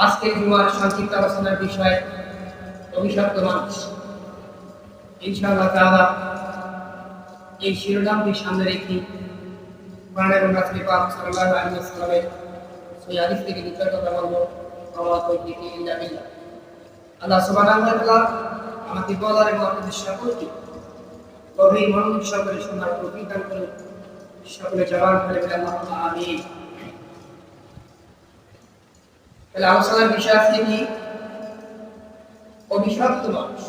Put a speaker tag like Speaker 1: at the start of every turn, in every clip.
Speaker 1: আজকে জুমার সংক্ষিপ্ত আলোচনার বিষয় অভিশপ্ত মানুষ। ইনশাআল্লাহ তাআলা এই শিরোনামটি সামনে রেখে কোরআন এবং রাসূল পাক সাল্লাল্লাহু আলাইহি ওয়াসাল্লামের সেই হাদিস থেকে দুটো কথা বলবো। আল্লাহ সুবহানাহু ওয়া তাআলা আমাদের বলার এবং আপনাদের সকলকে গভীর মনোযোগ সহকারে শোনার তৌফিক দান করুন। সকলে জবান খুলে বলে আল্লাহুম্মা আমিন। তাহলে আলোচনার বিষয় আছে কি? অভিশপ্ত মানুষ।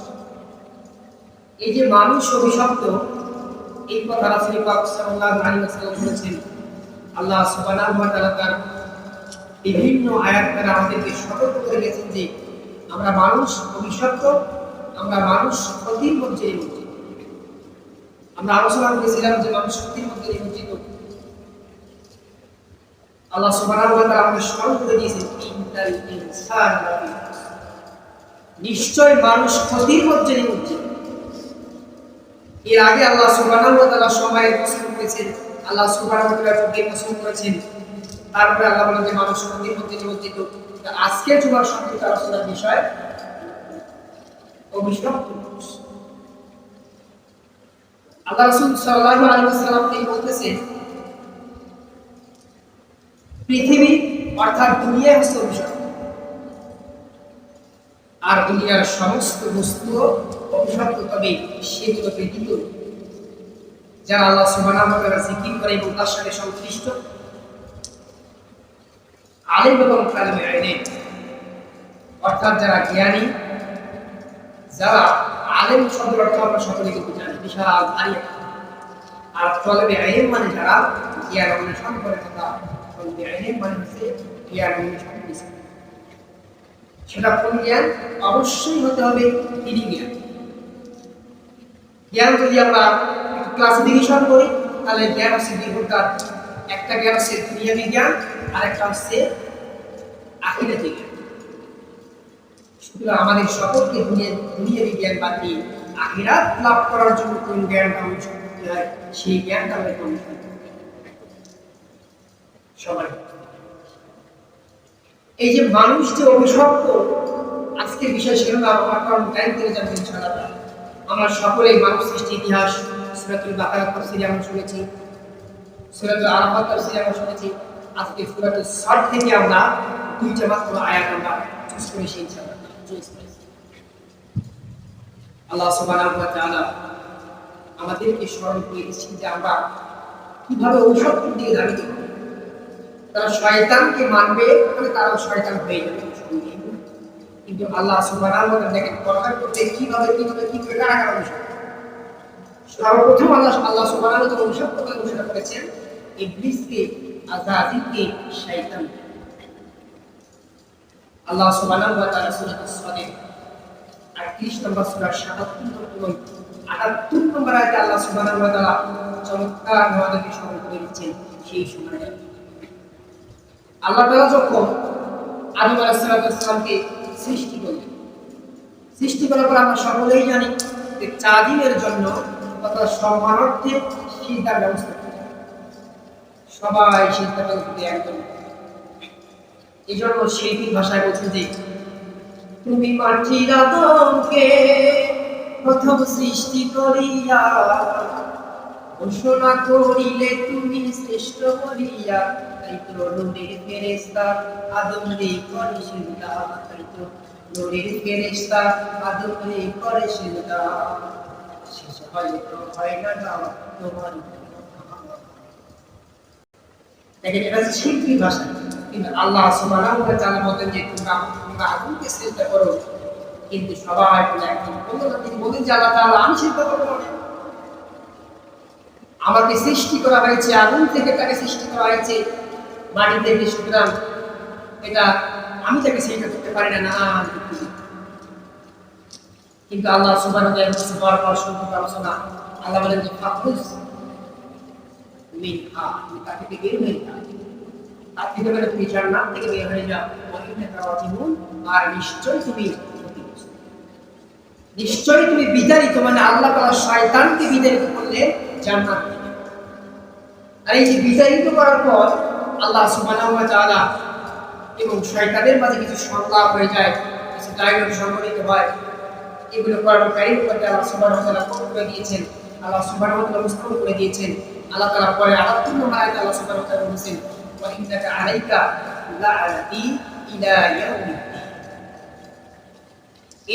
Speaker 1: এই যে মানুষ অভিশপ্ত, এই কথা রাসূল পাক সাল্লাল্লাহু আলাইহি ওয়াসাল্লাম বলেছেন। আল্লাহ সুবহানাহু ওয়া তাআলা তার বিভিন্ন আয়াত দ্বারা আমাদেরকে সতর্ক করে গেছেন যে আমরা মানুষ অভিশপ্ত, আমরা মানুষ ক্ষতির মধ্যে নিমজ্জিত। আমরা আলোচনা করেছিলাম যে মানুষ ক্ষতির মধ্যে নিমজ্জিত। আল্লাহ সুবহানাহু ওয়া তাআলা আমাদের স্মরণ করে দিয়েছেন, ইন্নাল ইনসানা লাফি খুসর, নিশ্চয় মানুষ ক্ষতির মধ্যে নিমজ্জিত। এর আগে আল্লাহ সুবহানাহু ওয়া তাআলা সময়ের কসম করেছেন, আল্লাহ সুবহানাহু ওয়া তাআলা যুগের কসম করেছেন, তারপরে আল্লাহ বলেন যে মানুষ ক্ষতির মধ্যে নিমজ্জিত। আজকে জুমার সংক্ষিপ্ত আলোচনার বিষয় অভিশপ্ত মানুষ। আল্লাহ রাসূল সাল্লাল্লাহু আলাইহি ওয়াসাল্লাম তিনি বলতেছেন, পৃথিবী অর্থাৎ দুনিয়া হচ্ছে অভিশপ্ত, আর দুনিয়ার সমস্ত বস্তু অভিশপ্ত। তবে সেগুলো ব্যতীত যারা আল্লাহ সুবহানাহু ওয়া তাআলা জিকির করে এবং তার সাথে সংশ্লিষ্ট আলিম এবং তালিবে ইলম, অর্থাৎ যারা জ্ঞানী, যারা আলিম শব্দের অর্থ আমরা সকলে কিন্তু জানি, বিশাল ভারী। আর তালিবে ইলম মানে যারা জ্ঞান অন্বেষণ করে, কথা তালিবে ইলম মানে হচ্ছে জ্ঞান অন্বেষণ করে। সেটা কোন জ্ঞান? অবশ্যই হতে হবে দিনী জ্ঞান। জ্ঞান যদি আমরা ক্লাসিফিকেশন করি তাহলে জ্ঞান হচ্ছে দুই প্রকার। একটা জ্ঞান হচ্ছে দুনিয়াবী জ্ঞান, আর একটা হচ্ছে আখিরাতি জ্ঞান। সুতরাং আমাদের সকলকে দুনিয়াবী জ্ঞান বাদ দিয়ে আখিরাত লাভ করার জন্য কোন জ্ঞানটা অনুসরণ করতে হয়, সেই জ্ঞানটা আমাদের অনুসরণ করতে হবে সবাই। এই যে মানুষ যে অভিশপ্ত, আজকের বিষয় শিরোনাম আমার কারণ টাইম করে যাবে ইনশাআল্লাহ। আমরা সকলেই মানব সৃষ্টি ইতিহাস সূরাতুল বাকারা তাফসীরে আমরা শুনেছি, সূরাতুল আরাফাত তাফসীরে আমরা শুনেছি। আজকে সূরাতুল সাদ থেকে আমরা দুইটা মাত্র আয়াত আমরা চুজ করেছি ইনশাআল্লাহ। আল্লাহ সুবহানাহু ওয়া তাআলা আমাদেরকে স্মরণ করে দিচ্ছেন যে আমরা কিভাবে অভিশপ্তের দিকে ধাবিত হব। তারা শয়তানকে মানবে, তাহলে তারাও শয়তান হয়ে যাবে। কিন্তু আল্লাহ সুবহানাহু ওয়া তাআলা দেখেন কর্তৃত্ব করতে কিভাবে কারা কারা অভিশপ্ত। সর্বপ্রথম আল্লাহ সুবহানাহু ওয়া তাআলা অভিশপ্ত করে ঘোষণা করেছেন ইবলিসকে, আযাজিলকে, শয়তানকে। আল্লাহ সুবহানাহু ওয়া তাআলা সূরা আস-সাদের 38 নম্বর সূরা 77 এবং 78 নম্বর আয়াতে আল্লাহ সুবহানাহু ওয়া তাআলা চমৎকার আমাদেরকে স্মরণ করে দিচ্ছেন সেই সময়ে আল্লাহ তাআলা যখন আদম আলাইহিস সালামকে সৃষ্টি করলেন, সৃষ্টি করার পর আমরা সকলেই জানি যে চাঁদিনের জন্য অর্থাৎ সম্মানার্থে সিজদার ব্যবস্থা করেছেন। সবাই সিজদা করতে একদম। এই জন্য সেই ভাষায় বলছেন যে তুমি মাটির আদমকে প্রথম সৃষ্টি করিয়া ঘোষণা করিলে তুমি শ্রেষ্ঠ করিয়া, তাই তো নূরের ফেরেশতা আদমরে করে সিজদা, তাই তো নূরের ফেরেশতা আদমরে করে সিজদা, শেষ হয় তো হয় না যাওয়া তোমার। দেখেন এটা হচ্ছে শিরকি ভাষা। কিন্তু আল্লাহ সুবহানাহু ওয়া তাআলা বলেন যে তোমরা আদমকে সিজদা করো, কিন্তু সবাই বলে একদম বলেন যে আল্লাহ তাআলা আমি সিজদা করব না। আমাকে সৃষ্টি করা হয়েছে আগুন থেকে, তাকে সৃষ্টি করা হয়েছে মাটি থেকে, সুতরাং এটা আমি তাকে সিজদা করতে পারি না। কিন্তু আল্লাহ সুবহানাহু ওয়া তাআলা বারবার সংক্ষিপ্ত আলোচনা আল্লাহ বলেন যে ফাখরুজ মিনহা, তাকে থেকে বের হয়ে যা, তার থেকে বলে তুমি জান্নাত থেকে বের হয়ে যাও, আর নিশ্চয়ই তুমি বিতাড়িত, মানে আল্লাহ তাআলা শয়তানকে বিতাড়িত করলেন জান্নাত থেকে। আর এই যে বিতাড়িত করার পর আল্লাহ সুবহানাহু ওয়া তাআলা এবং শয়তানের মাঝে কিছু সংলাপ হয়ে যায়, কিছু ডায়লগ সংঘটিত হয়। এগুলো কোরআন কারীমের মধ্যে আল্লাহ সুবহানাহু ওয়া তাআলা কোট করে দিয়েছেন, আল্লাহ সুবহানাহু ওয়া তাআলা মুস্তাফা করে দিয়েছেন। আল্লাহ তাআলা পরে 78 নম্বর আয়াতে আল্লাহ সুবহানাহু ওয়া তাআলা বলেছেন, ওয়া ইন্নাকা আলাইকা লাআনাতি ইলা ইয়াউমিদ্দিন।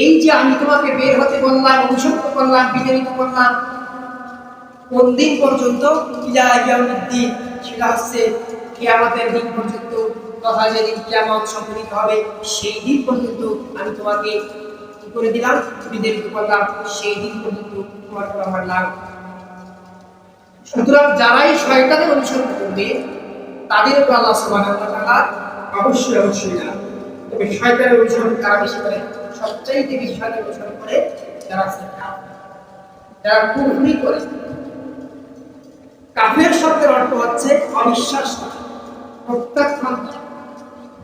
Speaker 1: এই যে আমি তোমাকে বের হতে বললাম, অনুসরণ করলাম, বিতাড়িত করলাম, কোন দিন পর্যন্ত? ইলা ইয়াউমিদ্দিন, সেটা হচ্ছে কিয়ামতের দিন পর্যন্ত, তথা যেদিন কিয়ামত সংঘটিত হবে সেই দিন পর্যন্ত আমি তোমাকে কি করে দিলাম? বিতাড়িত করলাম, সেই দিন পর্যন্ত তোমার উপর আমার লাভ। সুতরাং যারাই শয়তানের অনুসরণ করবে তাদের উপর আল্লাহ সুবহানাহু ওয়া তাআলা অবশ্যই না। তবে শয়তানের অনুসরণ কারা বেশি করে? সবচাইতে বেশি শয়তানের অনুসরণ করে যারা কাফের, যারা কুফরি করে। কাফের শব্দের অর্থ হচ্ছে অবিশ্বাস করা, প্রত্যাখ্যান করা,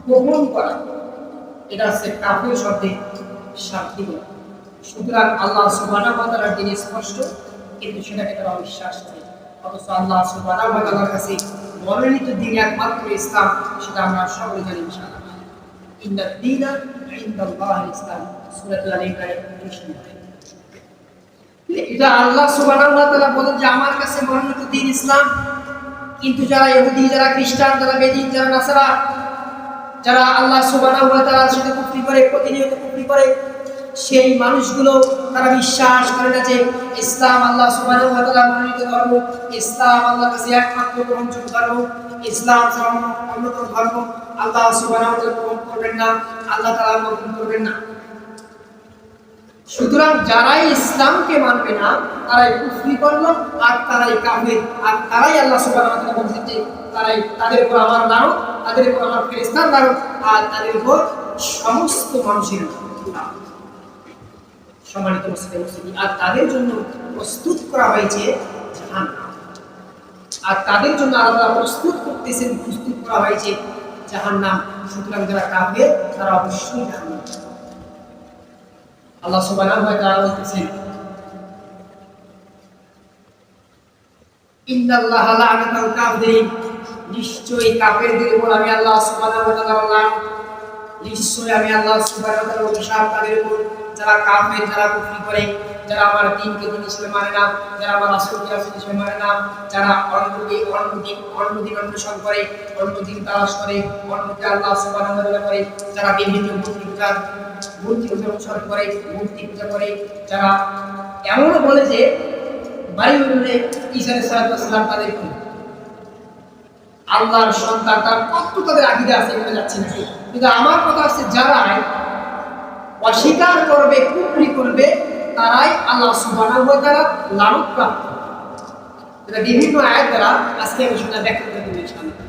Speaker 1: গোপন করা। এটা হচ্ছে কাফের শব্দের শাব্দিক অর্থ। সুতরাং আল্লাহ সুবহানাহু ওয়া তাআলার দিন স্পষ্ট, কিন্তু সেটাকে তারা অবিশ্বাস করে। অথচ আল্লাহ সুবহানাহু ওয়া তাআলার কাছে মনোনীত দিন একমাত্র ইসলাম, সেটা আমরা সকলে জানি ইনশাআল্লাহ। ইন্নাদ দীনা ইনদাল্লাহিল ইসলাম, সূরাতুল আল ইমরানের 19 নম্বর। এটা আল্লাহ সুবহানাহু ওয়া তাআলা বলেন যে আমার কাছে মনোনীত দিন ইসলাম, কিন্তু যারা ইহুদি, যারা খ্রিস্টান, যারা বেদিন, যারা নাসারা, যারা আল্লাহ সুবহানাহু ওয়া তাআলার সাথে কুফরি করে, প্রতিনিয়ত কুফরি করে, সেই মানুষগুলো তারা বিশ্বাস করে না যে ইসলাম আল্লাহ সুবহানাহু ওয়া তাআলা মনোনীত ধর্ম, ইসলাম আল্লাহর কাছে একমাত্র গ্রহণযোগ্য ধর্ম, ইসলাম ছাড়া অন্য কোনো ধর্ম আল্লাহ সুবহানাহু ওয়া তাআলা গ্রহণ করবেন না, আল্লাহ তাআলা গ্রহণ করবেন না। সুতরাং যারাই ইসলামকে মানবে না তারাই কুফরি করলো, আর তারাই কাফের, আর তারাই আল্লাহ সুবহানাহু ওয়া তাআলা বলেছেন যে তারাই, তাদের উপর আমার লানত, তাদের উপর আমার ফেরেশতার লানত, আর তাদের উপর সমস্ত মানুষের লানত। সম্মানিত মুসলিম, আর তাদের জন্য প্রস্তুত করা হয়েছে জাহান্নাম, আর তাদের জন্য আল্লাহ প্রস্তুত করতেছেন, প্রস্তুত করা হয়েছে জাহান্নাম। সুতরাং যারা কাফের তারা অবশ্যই জাহান্নাম। আল্লাহ সুবহানাহু ওয়া তাআলা বলতেছেন, ইন্নাল্লাহা লা'নাতাল কাফিরিন, নিশ্চয়ই কাফেরদের উপর আমি আল্লাহ সুবহানাহু ওয়া তাআলা লানত, নিশ্চয়ই আমি আল্লাহ সুবহানাহু ওয়া তাআলা অভিশাপ তাদের উপর, যারা কাফের, যারা কুফরি করে, যারা আমার দ্বীনকে দ্বীন হিসেবে মানে না, যারা আমার রাসূলকে রাসূল হিসেবে মানে না, যারা অন্য দিন অনুসরণ করে, অন্য দিন তালাশ করে, অন্যকে আল্লাহ সুবহানাহু ওয়া তাআলা করে, যারা বিভিন্ন মূর্তি পূজা অনুসরণ করে, মূর্তি পূজা করে, যারা এমনও বলে যে বাইবেলে ঈসা আলাইহিস সালাম তাদের আল্লাহর সন্তান, তার কত তাদের আকীদা আছে বলে যাচ্ছে না। কিন্তু আমার কথা হচ্ছে যারা অস্বীকার করবে, কুফরি করবে, তারাই আল্লাহ সুবহানাহু ওয়া তাআলা লানত প্রাপ্ত। এটা বিভিন্ন আয়াত দ্বারা আজকে আমি সেটা ব্যাখ্যা করে দেব ইনশাআল্লাহ।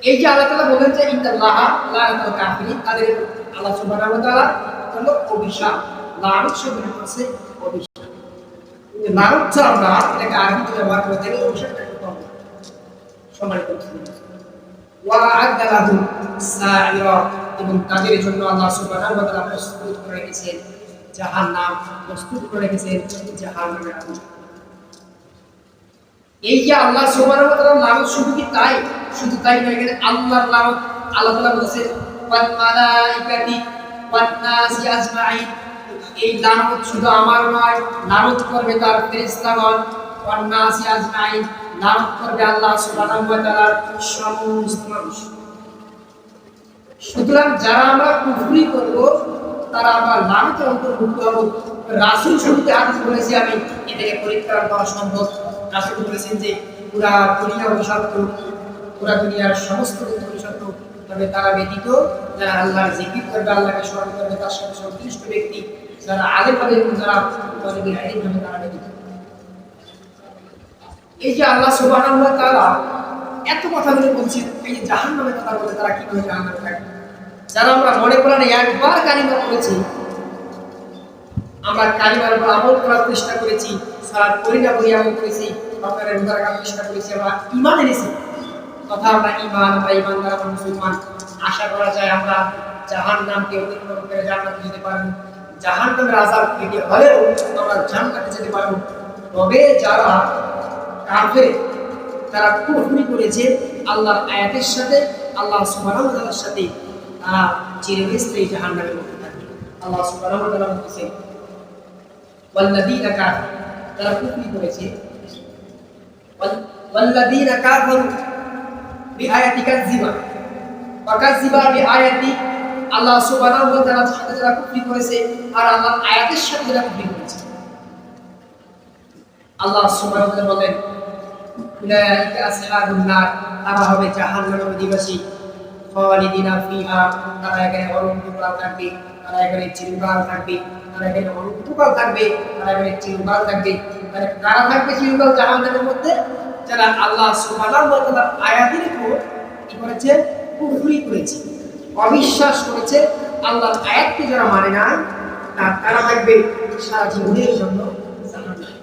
Speaker 1: এই যে আল্লাহ তাআলা বলেন যে ইন্নাল্লাহা লা'নাতাল কাফিরিন, তাদের আল্লাহ সুবহানাহু ওয়া তাআলা হলো অভিশাপ। লানত শব্দের অর্থ হচ্ছে অভিশাপ। লানত ছাড়া আমরা এটাকে আরবিতে ব্যবহার করে থাকি, অভিশাপটা একটু কম। সম্মানিত মুসলিম, ওয়া আ'আদ্দা লাহুম সাইরা, এবং তাদের জন্য আল্লাহ সুবহানাহু ওয়া তাআলা প্রস্তুত করে রেখেছেন জাহান্নাম, প্রস্তুত করে রেখেছেন জাহান্নামের আগুন। এই যে আল্লাহ সুবহানাহু ওয়া তাআলা লানত, শুধু কি তাই? শুধু তাই নয়, এখানে আল্লাহর লানত আল্লাহ তাআলা বলেছেন ওয়াল মালাইকাতি ওয়ান নাসি আজমাইন। এই লানত শুধু আমার নয়, লানত করবে তার ফেরেশতাগণ, ওয়ান নাসি আজমাইন, লানত করবে আল্লাহ সুবহানাহু ওয়া তাআলার সমস্ত মানুষ। সুতরাং যারা আমরা কুফরি করব তারা আমরা লানতের অন্তর্ভুক্ত হব। রাসূল শুরুতে হাদিস বলেছি আমি, এটাকে পরিত্রাণ করা সম্ভব। রাসূল বলেছেন যে পুরা দুনিয়া অভিশপ্ত, পুরা দুনিয়ার সমস্ত লোক অভিশপ্ত, তবে তারা ব্যতীত যারা আল্লাহর জিকির করবে, আল্লাহকে স্মরণ করবে, তার সাথে সংশ্লিষ্ট ব্যক্তি, যারা আলেম হবে এবং যারা তালিবুল ইলম হবে, তারা ব্যতীত। এই যে আল্লাহ সুবহানাহু ওয়া তাআলা এত কথা বলে বলছেন, এই যে জাহান্নামের কথা বলে তারা কিভাবে জাহান্নামে থাকবে। যারা আমরা মনে করেন একবার কালিমা পড়েছি, আমরা কালিমার উপর আমল করার চেষ্টা করেছি, সালাত পড়ি না পড়ি আমল করেছি, রমজানের রোজা রাখার চেষ্টা করেছি, আমরা ঈমান এনেছি, তথা আমরা ঈমানদার, আমরা মুসলমান। আশা করা যায় আমরা জাহান্নামকে অতিক্রম করে জান্নাতে যেতে পারবো, জাহান্নামের আযাব কেটে হলেও আমরা জান্নাতে যেতে পারবো। তবে যারা কাফের, তারা কুফরি করেছে, আল্লাহর আয়াতের সাথে, আল্লাহ সুবহানাহু ওয়া তাআলার সাথে তারা চিরস্থায়ী জাহান্নামের মধ্যে থাকবে। আল্লাহ সুবহানাহু ওয়া তাআলা বলতেছেন ওয়াল্লাযীনা কাফারু, যারা কুফরি করেছে, ওয়াল্লাযীনা কাফারু বিআয়াতি কাযযিবা ওয়া কাযযিবা বিআয়াতি, আল্লাহ সুবহানাহু ওয়া তাআলার সাথে যারা কুফরি করেছে আর আল্লাহর আয়াতের সাথে যারা কুফরি করেছে, আল্লাহ সুবহানাহু ওয়া তাআলা বলেন উলাইকা আসহাবুন নার, তারা হবে জাহান্নামের অধিবাসী, খালিদিনা ফিহা, তারা এখানে অনন্তকাল থাকবে, তারা এখানে চিরকাল থাকবে, তারা এখানে অনন্তকাল থাকবে, তারা এখানে চিরকাল থাকবে। মানে কারা থাকবে চিরকাল জাহান্নামের মধ্যে? যারা আল্লাহ সুবহানাহু ওয়া তাআলার আয়াতের উপর কি করেছে? কুফরি করেছে, অবিশ্বাস করেছে, আল্লাহর আয়াতকে যারা মানে না, তারা থাকবে সারা জীবনের জন্য জাহান্নামে।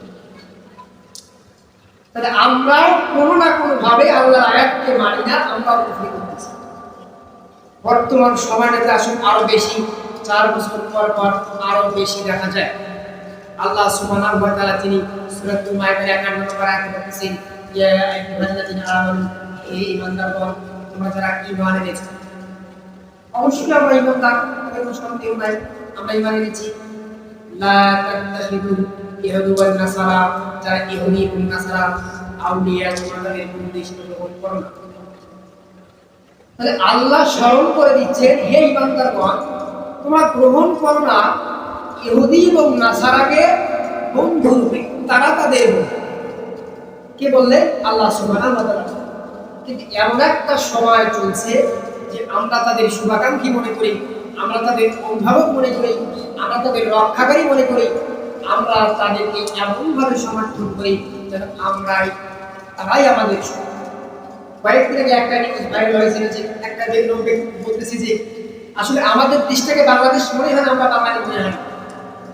Speaker 1: তাহলে আমরা কোনো না কোনো ভাবে আল্লাহর আয়াতকে মানি না, আমরা কুফরি করতেছি। বর্তমান সময়টাতে আসলে আরো বেশি, 4 বছর পর পর আরো বেশি দেখা যায়। আল্লাহ সুবহানাহু ওয়া তাআলা তিনি সূরাতুল মাইদার 51 নম্বর আয়াতে বলেছেন, ইয়া আইয়ুহাল্লাযীনা আমানু, হে ঈমানদারগণ, তোমরা যারা ঈমান এনেছো। অবশ্যই আমরা ঈমানদার, কোনো সন্দেহ নাই, আমরা ঈমান এনেছি। লা তাত্তাখিদু ইহুদা ওয়ান নাসারা, যারা ইহুদি এবং নাসারা আউলিয়া, তোমাদের বন্ধু হিসেবে গ্রহণ করো না। তাহলে আল্লাহ স্মরণ করে দিচ্ছেন, হে ঈমানদারগণ, তোমরা গ্রহণ করো না ইহুদি এবং নাসারাকে বন্ধু রূপে, তারা তাদের বন্ধু। কে বললেন? আল্লাহ সুবহানাহু ওয়া তাআলা। কিন্তু এমন একটা সময় চলছে যে আমরা তাদের শুভাকাঙ্ক্ষী মনে করি, আমরা তাদের অভিভাবক মনে করি, আমরা তাদের রক্ষাকারী মনে করি, আমরা তাদেরকে এমনভাবে সমর্থন করি যেন তারাই আমাদের। কয়েকদিন আগে একটা নিউজ ভাইরাল হয়েছিল যে একটা লোক বলতেছে যে আসলে আমাদের দেশটাকে বাংলাদেশ মনে হয় না, আমরা বাঙালি মনে হয়।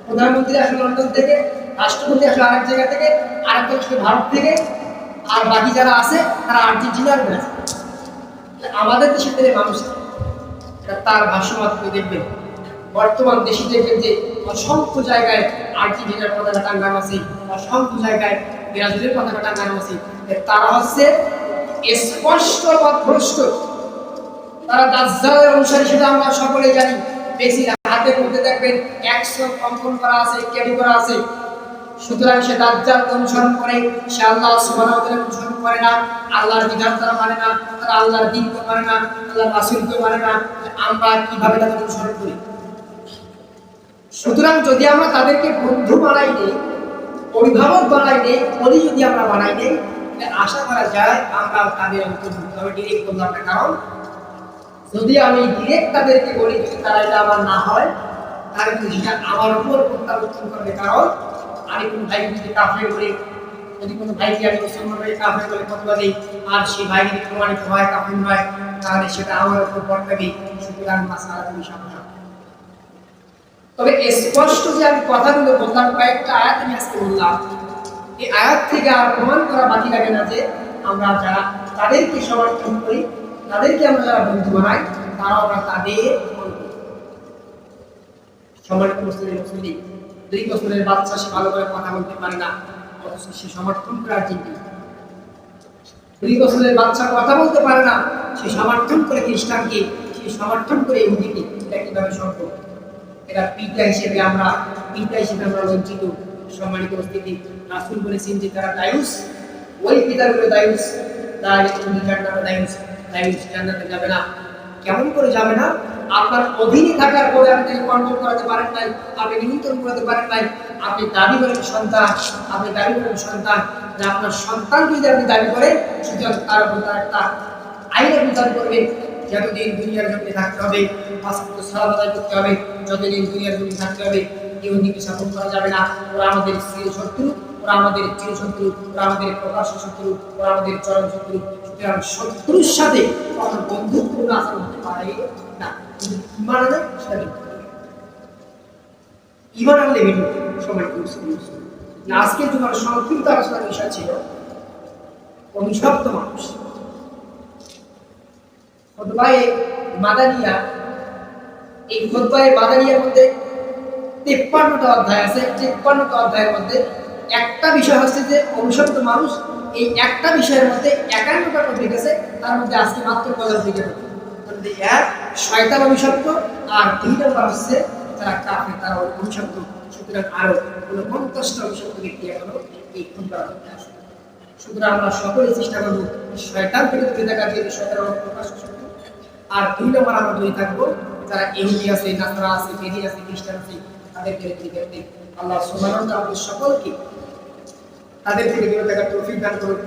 Speaker 1: প্রধানমন্ত্রী আসলে লন্ডন থেকে, রাষ্ট্রপতি আসলে আরেক জায়গা থেকে, আরেকজন আসলে ভারত থেকে, আর বাকি যারা আছে তারা আর্জেন্টিনার আছে। আমাদের দেশের থেকে মানুষ তার ভাষ্যমত দেখবেন, বর্তমান দেশে দেখবেন যে অসংখ্য জায়গায় আর্জেন্টিনার পতাকা টাঙ্গানো আছে, অসংখ্য জায়গায় ব্রাজিলের পতাকা টাঙ্গানো আছে। তারা হচ্ছে স্পষ্ট পথভ্রষ্ট, তারা দাজ্জালের অনুসারী, সেটা আমরা সকলে জানি। বেশি হাতে মধ্যে দেখবেন 100 অঙ্কন করা আছে, ক্যাডি করা আছে। সুতরাং সে দাজ্জালকে অনুসরণ করে, সে আল্লাহ সুবহানাহু ওয়া তাআলাকে অনুসরণ করে না, আল্লাহর বিধান তারা মানে না, তারা আল্লাহর দ্বীনকে মানে না, আল্লাহর রাসূলকে মানে না। আমরা কিভাবে তাদের অনুসরণ করি? সুতরাং যদি আমরা তাদেরকে বন্ধু বানাই নেই, অভিভাবক বানাই নেই, বলি যদি আমরা বানাই নেই, আশা করা যায় আমরা তাদের অন্তর্ভুক্ত হবে। ডিরেক্ট বললাম না, কারণ যদি আমি ডিরেক্ট তাদেরকে বলি যদি তারা এটা আমার না হয়, তাহলে সেটা আমার উপর প্রত্যাবর্তন করবে। কারণ আমি কোনো ভাই যদি কাফের বলি, যদি কোনো ভাইকে আমি মুসলমান ভাই কাফের বলে ফতোয়া দিই, আর সেই ভাই যদি প্রমাণিত হয় কাফের হয়, তাহলে সেটা আমার উপর বর্তাবে। সুতরাং মাসালা তুমি সাবধান। তবে স্পষ্ট যে আমি কথাগুলো বললাম, কয়েকটা আয়াত আমি আজকে বললাম, এই আয়াত থেকে আর প্রমাণ করা বাকি লাগে না যে আমরা যারা তাদেরকে সমর্থন করি, তাদেরকে আমরা যারা বন্ধু বানাই, তারাও আমরা তাদের সম্মানিত মুসলিম। 2 বছরের বাচ্চা, সে ভালো করে কথা বলতে পারে না, অথচ সে সমর্থন করে আর্জেন্টিনা। 2 বছরের বাচ্চা কথা বলতে পারে না, সে সমর্থন করে খ্রিস্টানকে, সে সমর্থন করে ইহুদিকে। এটা কিভাবে সম্ভব? এটা পিতা হিসেবে আমরা লজ্জিত। সম্মানিত উপস্থিতি, রাসূল বলেছেন যে তারা দায়ুস, ওই পিতার উপরে দায়ুস, দায়ুস জান্নাতে যাবে না। কেমন করে যাবে না? আপনার অধীনে থাকার পরে আপনি কন্ট্রোল করাতে পারেন নাই, আপনি নিয়ন্ত্রণ করতে পারেন নাই, আপনি দাবি করেন সন্তান, যে আপনার সন্তান যদি আপনি দাবি করেন, সুতরাং তার উপর তার একটা আইন আপনি দাবি করবেন। যতদিন দুনিয়ার জমিনে থাকতে হবে, 5 ওয়াক্ত সালাত আদায় করতে হবে, যতদিন দুনিয়ার জমিনে থাকতে হবে, ইহুদিকে সাপোর্ট করা যাবে না। ওরা আমাদের চিরশত্রু, ওরা আমাদের চিরশত্রু, ওরা আমাদের প্রকাশ্য শত্রু, ওরা আমাদের চরম শত্রু। সুতরাং শত্রুর সাথে কখনো বন্ধুত্বপূর্ণ আচরণ হতে পারে না। ঈমান আনলে সেটা ঈমান আনলে ভিডিও সময় না। আজকে তোমার সংক্ষিপ্ত আলোচনার বিষয় ছিল অভিশপ্ত মানুষ। খুতবায়ে মাদানিয়া, এই খুতবায়ে মাদানিয়ার মধ্যে 53টা অধ্যায় আছে। 53টা অধ্যায়ের মধ্যে একটা বিষয় হচ্ছে যে অভিশপ্ত মানুষ এই একটা বিষয়ের মধ্যে 51টা টপিক আছে, তার মধ্যে আজকে মাত্র বলার দিকে এক শয়তান অভিশপ্ত, আর 2 নম্বর হচ্ছে যারা কাফের তারা অভিশপ্ত। সুতরাং আরো কোনো 50টা অভিশপ্ত ব্যক্তি এখনো এই খুতবার মধ্যে আছে। সুতরাং আমরা সকলে চেষ্টা করবো শয়তান থেকে দূরে থাকার জন্য, শয়তানের প্রকাশ শক্তি। আর 2 নম্বর আমরা দূরে থাকবো যারা ইহুদি আছে, নাসারা আছে, বেদি আছে, খ্রিস্টান আছে, তাদের থেকে দূরে থাকতে আল্লাহ সুবহানাহু ওয়া তাআলা সকলকে তাদের থেকে দূরে থাকার তৌফিক দান করুন।